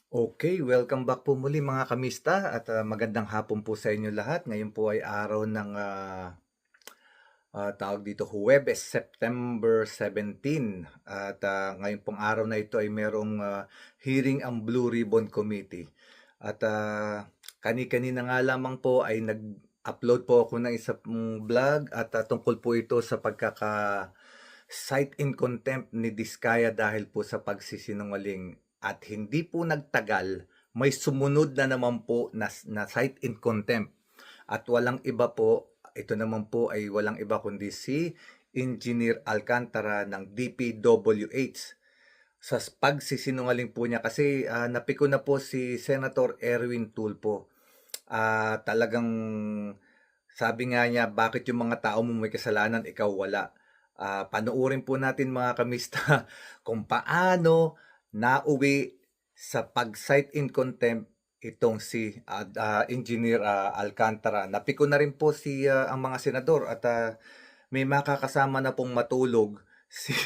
Okay, welcome back po muli mga kamista at magandang hapon po sa inyo lahat. Ngayon po ay araw ng tawag dito, Huwebes, September 17. At ngayon pong araw na ito ay merong hearing ang Blue Ribbon Committee. At kani-kanina nga lamang po ay nag-upload po ako ng isang vlog at tungkol po ito sa cite in contempt ni Diskaya dahil po sa pagsisinungaling. At hindi po nagtagal, may sumunod na naman po na cite in contempt. At walang iba po, ito naman po ay walang iba kundi si Engineer Alcantara ng DPWH. Sa pagsisinungaling po niya kasi napiko na po si Senator Erwin Tulfo. Talagang sabi nga niya, bakit yung mga tao mo may kasalanan, ikaw wala. Panoorin po natin mga kamista kung paano nauwi sa pag-cite in contempt itong si Engineer Alcantara. Napiko na rin po ang mga senador at may makakasama na pong matulog si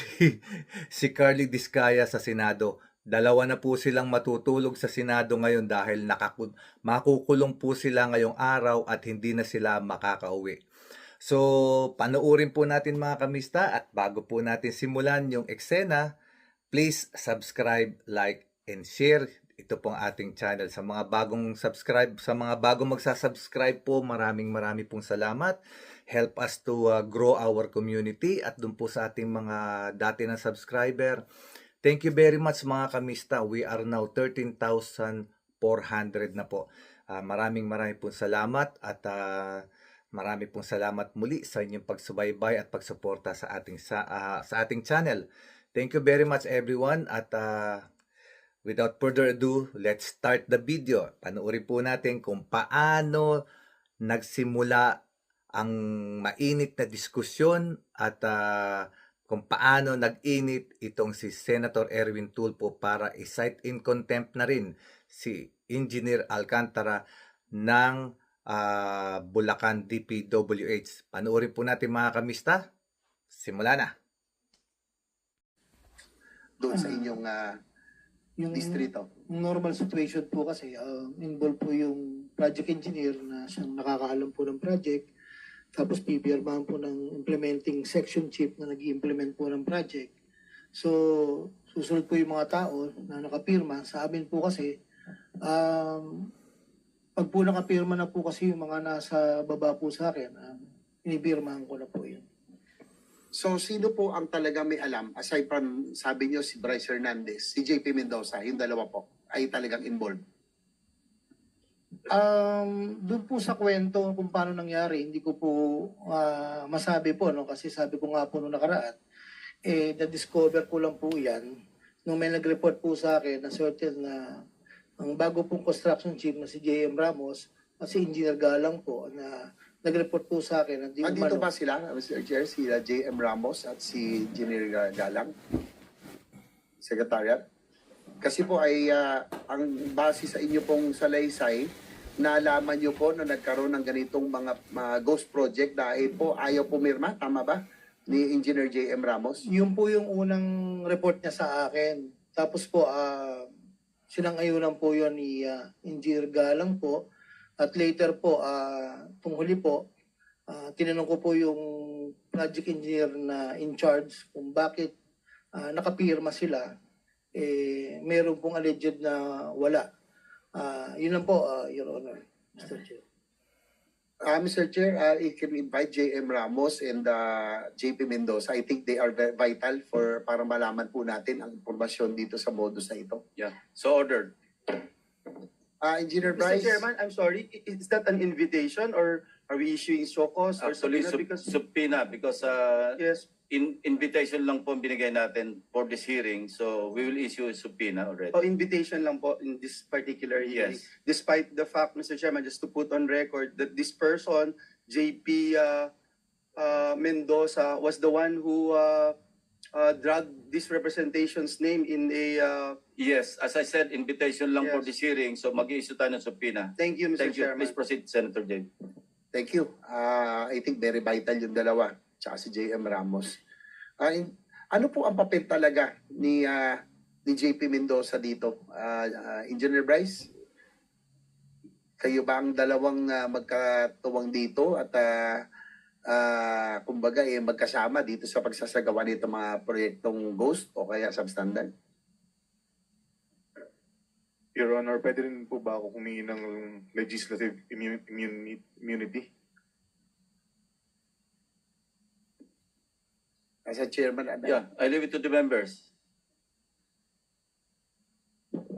si Carly Diskaya sa Senado. Dalawa na po silang matutulog sa Senado ngayon dahil makukulong po sila ngayong araw at hindi na sila makakauwi. So, panoorin po natin mga kamista at bago po natin simulan yung eksena, please subscribe, like, and share. Ito pong ating channel. Sa mga bagong magsasubscribe po, maraming pong salamat. Help us to grow our community at dun po sa ating mga dati na subscriber. Thank you very much mga kamista. We are now 13,400 na po. Maraming pong salamat at marami pong salamat muli sa inyong pagsubaybay at pagsuporta sa ating channel. Thank you very much everyone at without further ado, let's start the video. Panoorin po natin kung paano nagsimula ang mainit na diskusyon at kung paano nag-init itong si Senator Erwin Tulfo para i-cite in contempt na rin si Engineer Alcantara ng Bulacan DPWH. Panoorin po natin mga kamista. Simula na. Doon sa inyong Yung distrito. normal situation po kasi, involved po yung project engineer na siyang nakakaalam po ng project. Tapos pipirmahan po ng implementing section chief na nag-i-implement po ng project. So, susunod po yung mga tao na nakapirma. Sa amin po kasi, pag po nakapirma na po kasi yung mga nasa baba po sa akin, inipirmahan ko na po yun. So, sino po ang talaga may alam? Aside from, sabi niyo, si Bryce Hernandez, si JP Mendoza, yung dalawa po, ay talagang involved. Doon po sa kwento kung paano nangyari, hindi ko po masabi po, no? Kasi sabi ko nga po nung nakaraan, na-discover ko lang po yan nung may nag-report po sa akin na certain na ang bago pong construction chief na si J.M. Ramos at si Engineer Galang po na nag-report po sa akin na Dito ba sila, Mr. Chair, si J.M. Ramos at si Engineer Galang? Secretariat? Kasi po ay ang base sa inyo pong salaysay, nalaman niyo po na nagkaroon ng ganitong mga ghost project dahil po ayaw pumirma, tama ba? Ni Engineer J.M. Ramos? Yun po yung unang report niya sa akin. Tapos po, sinang-ayunan po yun ni Engineer Galang po. At later po, tunghuli po, tinanong ko po yung project engineer na in charge kung bakit nakapirma sila. Meron pong alleged na wala. Yun lang po, Your Honor, Mr. Chair. Mr. Chair, you can invite J.M. Ramos and JP Mendoza. I think they are vital para malaman po natin ang impormasyon dito sa modus na ito. Yeah, so ordered. Engineer Mr. Bryce? Chairman, I'm sorry, is that an invitation or are we issuing show cause or Actually, subpoena? subpoena because Yes, invitation lang po ang binigay natin for this hearing. So we will issue a subpoena already. invitation lang po in this particular hearing. Yes. Despite the fact, Mr. Chairman, just to put on record that this person, JP Mendoza, was the one who dragged this representation's name in a... Yes, as I said, invitation lang for Yes. this hearing. So mag-i-issue tayo ng subpoena. Thank you, Mr. Thank you. Chairman. Please proceed, Senator Jay. Thank you. I think very vital yung dalawa, tsaka si J.M. Ramos. Ano po ang papel talaga ni ni JP Mendoza dito? Engineer Bryce, kayo ba ang dalawang magkatuwang dito at kumbaga magkasama dito sa pagsasagawa nito mga proyektong ghost o kaya substandard? Your Honor, pwede rin po ba ako humingi ng legislative immunity? As a chairman, Yeah, I leave it to the members.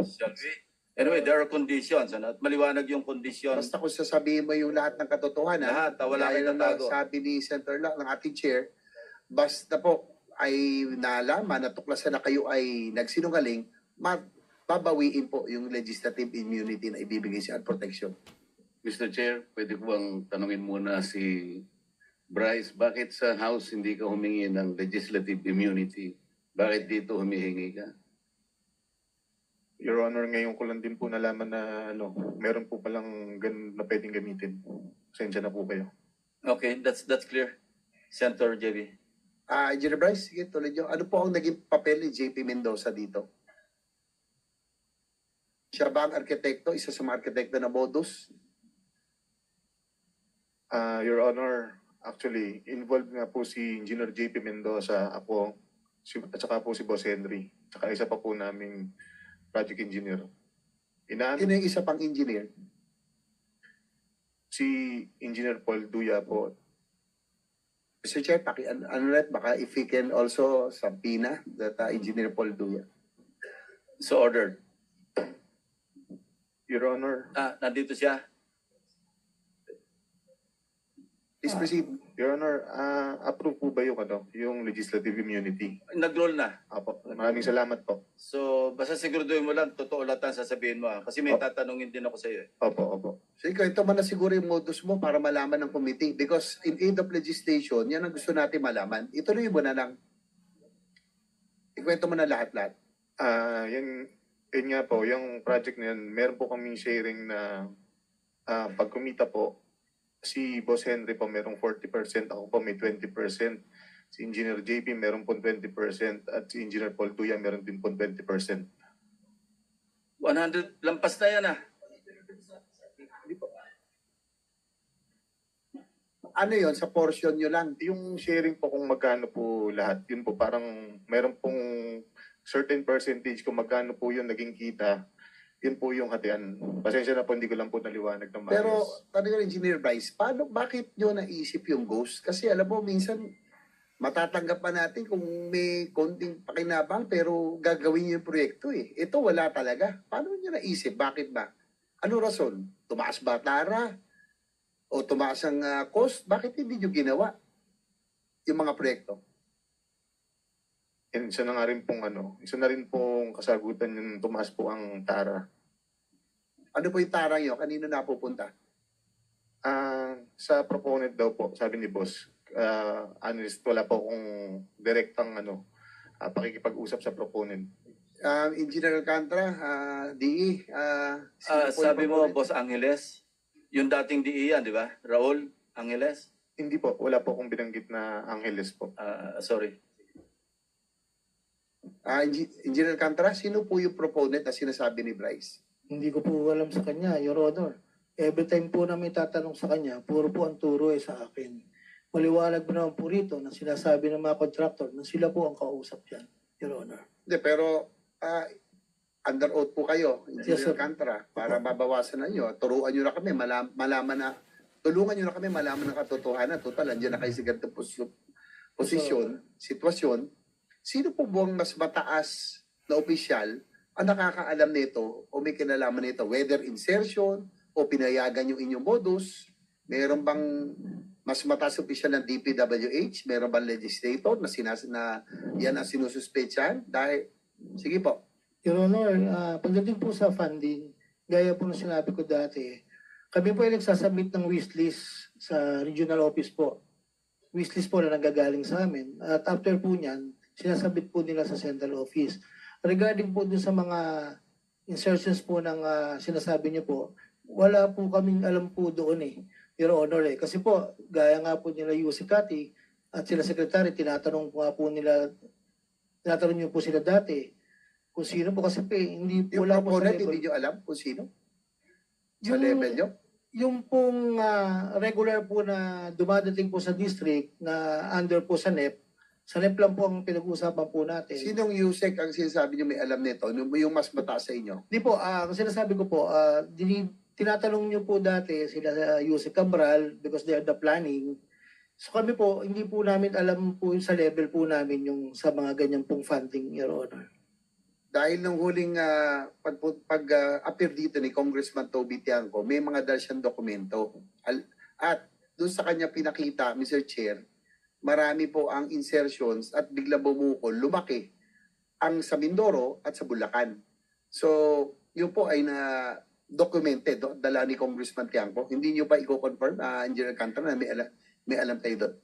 Shall we? Anyway, there are conditions. Ano? At maliwanag yung condition. basta kung sasabihin mo yung lahat ng katotohanan, Lahat, wala gaya kang ng tatago. sabi ni Senator Lang, ng ating chair, basta po ay nalaman, natuklasan na kayo ay nagsinungaling, babawiin po yung legislative immunity na ibibigay siya at protection. Mr. Chair, pwede ko bang tanungin muna si Bryce, bakit sa House hindi ka humingi ng legislative immunity? Bakit dito humihingi ka? Your Honor, ngayon ko lang din po nalaman na meron po palang ganun na pwedeng gamitin. Pasensya na po kayo. Okay, that's clear. Senator JB. Engineer Bryce, sige, tuloy nyo. Ano po ang naging papel ni JP Mendoza dito? Siya ba ang arkitekto? Isa sa mga arkitekto na modus? Your Honor, actually, involved nga po si Engineer JP Mendoza, ako, at saka po si Boss Henry, at saka isa pa po naming project engineer. Sino yung isa pang engineer? Si Engineer Paul Duya po. Mr. Chair, baka if we can also subpoena that Engineer Paul Duya. So ordered. Your Honor, Nandito siya. Please proceed. Your Honor, approve po ba yung legislative immunity? Nag-roll na. Apo, maraming salamat po. So, basta siguraduhin mo lang, totoo lahat ang sasabihin mo. Kasi may tatanungin din ako sa iyo. Opo. So ikaw, ito man na siguro yung modus mo para malaman ng committee. Because in aid of legislation, yan ang gusto natin malaman. Ituloy mo na lang. Ikwento mo na lahat-lahat. Yun nga po, yung project na yan, meron po kaming sharing na pag kumita po, si Boss Henry po merong 40%, ako po may 20%. Si Engineer JP meron po 20% at si Engineer Paul Duya meron din po 20%. 100, lampas na yan Ano yon sa portion nyo lang? Yung sharing po kung magkano po lahat, yun po parang meron pong certain percentage kung magkano po yun naging kita, yun po yung hatian. Pasensya na po, hindi ko lang po naliwanag ng maayos. Pero, tanong ko, Engineer Bryce, bakit nyo naisip yung ghost? Kasi alam mo, minsan, matatanggap pa natin kung may konting pakinabang, pero gagawin nyo yung proyekto eh. Ito, wala talaga. Paano nyo naisip? Bakit ba? Ano rason? Tumaas ba tara? O tumaas ang cost? Bakit hindi nyo ginawa yung mga proyekto? And isa na rin pong kasagutan yung tumaas po ang tara. Ano po yung tara nyo? Kanino napupunta? Sa proponent daw po, sabi ni Boss, honest, wala po akong direktang pakikipag-usap sa proponent. Engineer Alcantara, DE, sino po yung sabi mo, proponent? Boss Angeles, yung dating DE yan, di ba? Raul Angeles? Hindi po, wala po akong binanggit na Angeles po. Sorry. Engineer Alcantara, sino po yung proponent na sinasabi ni Bryce? Hindi ko po alam sa kanya, Your Honor. Every time po na may tatanong sa kanya, puro po ang turo sa akin. Maliwanag mo naman po rito na sinasabi ng mga contractor na sila po ang kausap yan, Your Honor. Hindi, pero under oath po kayo, Engineer Yes, sir. Alcantara, para mabawasan na nyo. Turuan nyo na kami, tulungan nyo na kami malaman ng katotohanan. Total, andyan na kayo sa ganitong posisyon, sitwasyon. Sino po buwang mas mataas na opisyal ang nakakaalam nito o may kinalaman nito? Whether insertion o pinayagan yung inyong modus, meron bang mas mataas opisyal ng DPWH? Meron bang legislator na yan ang sinususpetsahan? Dahil, sige po. Your Honor, pagdating po sa funding, gaya po na sinabi ko dati, kami po ay nagsasubmit ng wishlist sa regional office po. Wishlist po na nanggagaling sa amin. At after po niyan, sinasabit po nila sa central office. Regarding po dun sa mga insertions po ng sinasabi niyo po, wala po kaming alam po doon Your Honor Kasi po, gaya nga po nila Yussi Kati at sila Secretary, tinatanong niyo po sila dati kung sino po kasi po, hindi Yung wala po sa proponent, level. hindi nyo alam kung sino? Sa Yung- level nyo? Yung pong regular po na dumadating po sa district na under po sa NEP lang po ang pinag-uusapan po natin. Sinong USEC ang sinasabi nyo may alam nito? Yung mas mataas sa inyo? Hindi po, ang sinasabi ko po, tinatanong niyo po dati sila sa Yusek Cabral because they are the planning. So kami po, hindi po namin alam po sa level po namin yung sa mga ganyan pong funding, Your Honor. Dahil nung huling appear dito ni Congressman Toby Tiangco, may mga dal siyang dokumento. At doon sa kanya pinakita, Mr. Chair, marami po ang insertions at bigla bumukol, lumaki ang sa Mindoro at sa Bulacan. So, yun po ay na documented, dala ni Congressman Tiangco. Hindi nyo pa i-confirm, Engineer Alcantara, na may alam tayo doon.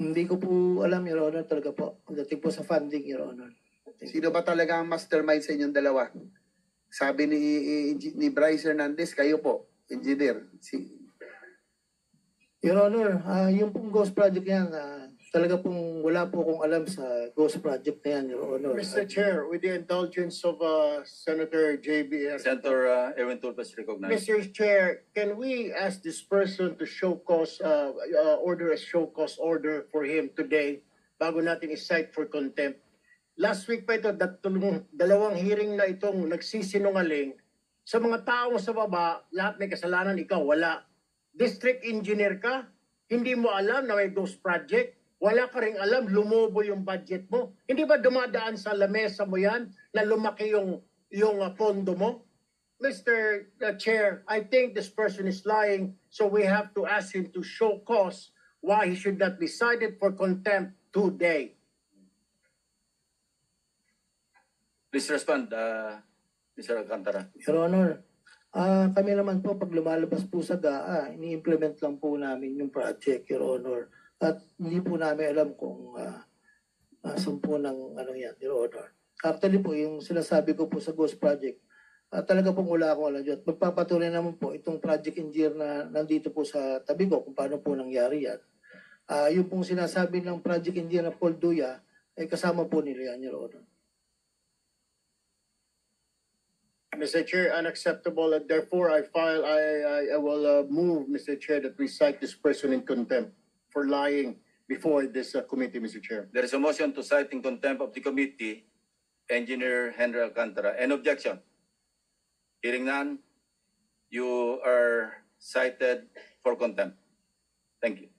Hindi ko po alam, Your Honor, talaga po. Dating po sa funding, Your Honor. Sino ba talaga ang mastermind sa inyong dalawa? Sabi ni Bryce Hernandez, kayo po, engineer. Your Honor, yung pong Ghost Project yan, talaga pong wala po akong alam sa Ghost Project na yan, Your Honor. Mr. Chair, with the indulgence of Senator JB. Senator Erwin Tulfas recognized. Mr. Chair, can we ask this person to show cause, order a show cause order for him today bago natin i-cite for contempt? Last week pa ito, dalawang hearing na itong nagsisinungaling. Sa mga tao sa baba, lahat may kasalanan, ikaw wala. District engineer ka, hindi mo alam na may ghost project. Wala ka ring alam, lumobo yung budget mo. Hindi ba dumadaan sa lamesa mo yan na lumaki yung pondo mo? Mr. Chair, I think this person is lying, so we have to ask him to show cause why he should not be cited for contempt today. Please respond, Mr. Alcantara. Your Honor, kami naman po pag lumalabas po sa GAA, ini-implement lang po namin yung project, Your Honor. At hindi po namin alam kung saan po ng yan, Your Honor. Actually po, yung sinasabi ko po sa Ghost Project, talaga pong wala akong alam dyan. Magpapatuloy naman po itong project engineer na nandito po sa tabi ko kung paano po nangyari yan. Yung pong sinasabi ng project engineer na Paul Duya, ay kasama po nila yan, Your Honor. Mr. Chair, unacceptable. And therefore, I will move, Mr. Chair, that we cite this person in contempt for lying before this committee, Mr. Chair. There is a motion to cite in contempt of the committee, Engineer Henry Alcantara. Any objection? Hearing none, you are cited for contempt. Thank you.